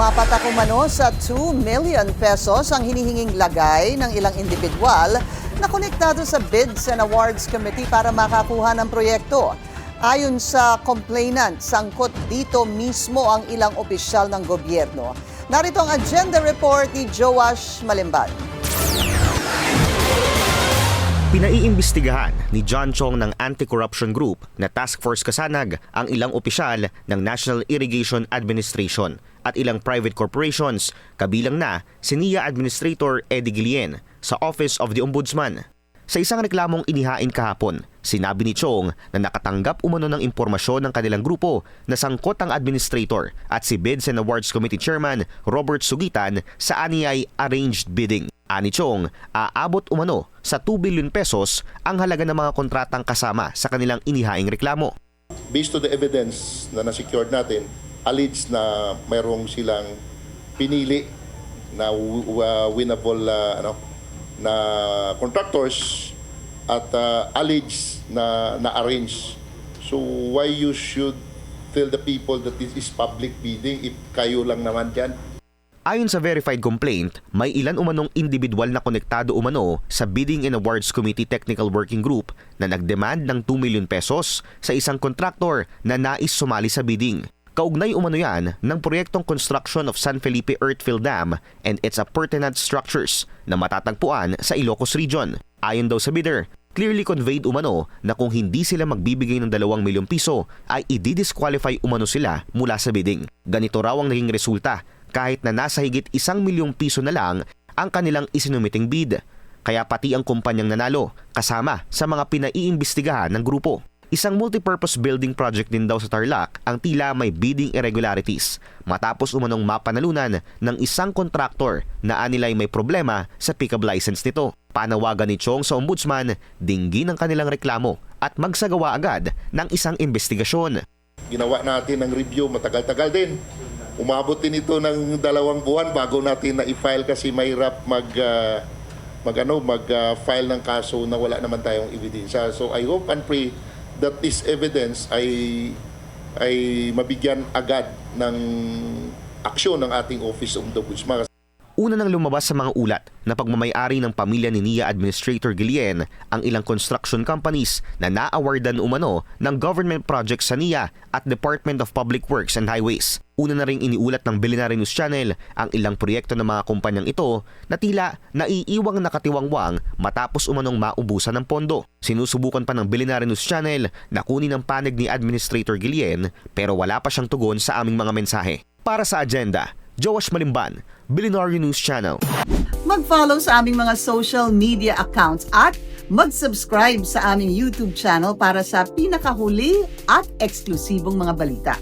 Umapatak umano sa 2 million pesos ang hinihinging lagay ng ilang individual na konektado sa Bids and Awards Committee para makakuha ng proyekto. Ayon sa complainant, sangkot dito mismo ang ilang opisyal ng gobyerno. Narito ang agenda report ni Joash Malimban. Pinaiimbestigahan ni John Chong ng Anti-Corruption Group na Task Force Kasanag ang ilang opisyal ng National Irrigation Administration at ilang private corporations, kabilang na si NIA Administrator Eddie Guillen sa Office of the Ombudsman. Sa isang reklamong inihain kahapon, sinabi ni Chong na nakatanggap umano ng impormasyon ng kanilang grupo na sangkot ang administrator at si Bids and Awards Committee Chairman Robert Sugitan sa aniyay arranged bidding. Ani Chong, aabot umano sa 2 billion pesos ang halaga ng mga kontratang kasama sa kanilang inihaing reklamo. Based to the evidence na na-secured natin, alleged na mayroong silang pinili na winnable na contractors at alleged na na-arrange. So why you should tell the people that this is public bidding if kayo lang naman dyan? Ayon sa verified complaint, may ilan umanong individual na konektado umano sa Bidding and Awards Committee Technical Working Group na nagdemand ng 2 million pesos sa isang kontraktor na nais sumali sa bidding. Kaugnay umano yan ng proyektong construction of San Felipe Earthfill Dam and its appurtenant structures na matatagpuan sa Ilocos Region. Ayon daw sa bidder, clearly conveyed umano na kung hindi sila magbibigay ng 2 milyong piso ay i-disqualify umano sila mula sa bidding. Ganito raw ang naging resulta kahit na nasa higit 1 milyong piso na lang ang kanilang isinumiting bid. Kaya pati ang kumpanyang nanalo kasama sa mga pinaiimbestigahan ng grupo. Isang multipurpose building project din daw sa Tarlac ang tila may bidding irregularities matapos umanong mapanalunan ng isang kontraktor na anilay may problema sa pick-up license nito. Panawagan ni Chong sa ombudsman, dinggin ang kanilang reklamo at magsagawa agad ng isang investigasyon. Ginawa natin ng review, matagal-tagal din. Umabot din ito ng 2 buwan bago natin na-i-file kasi mahirap mag-file ng kaso na wala naman tayong ebidensya. So I hope and pray that this evidence ay mabigyan agad ng aksyon ng ating Office of the Ombudsman. Una nang lumabas sa mga ulat na pagmamayari ng pamilya ni NIA Administrator Guillen ang ilang construction companies na na-awardan umano ng government projects sa NIA at Department of Public Works and Highways. Una na ring iniulat ng Billionaire News Channel ang ilang proyekto ng mga kumpanyang ito na tila naiiwang nakatiwangwang matapos umanong maubusan ng pondo. Sinusubukan pa ng Billionaire News Channel na kunin ang panig ni Administrator Guillen pero wala pa siyang tugon sa aming mga mensahe. Para sa agenda, Joash Malimban, Billionaire News Channel. Mag-follow sa aming mga social media accounts at mag-subscribe sa aming YouTube channel para sa pinakahuli at eksklusibong mga balita.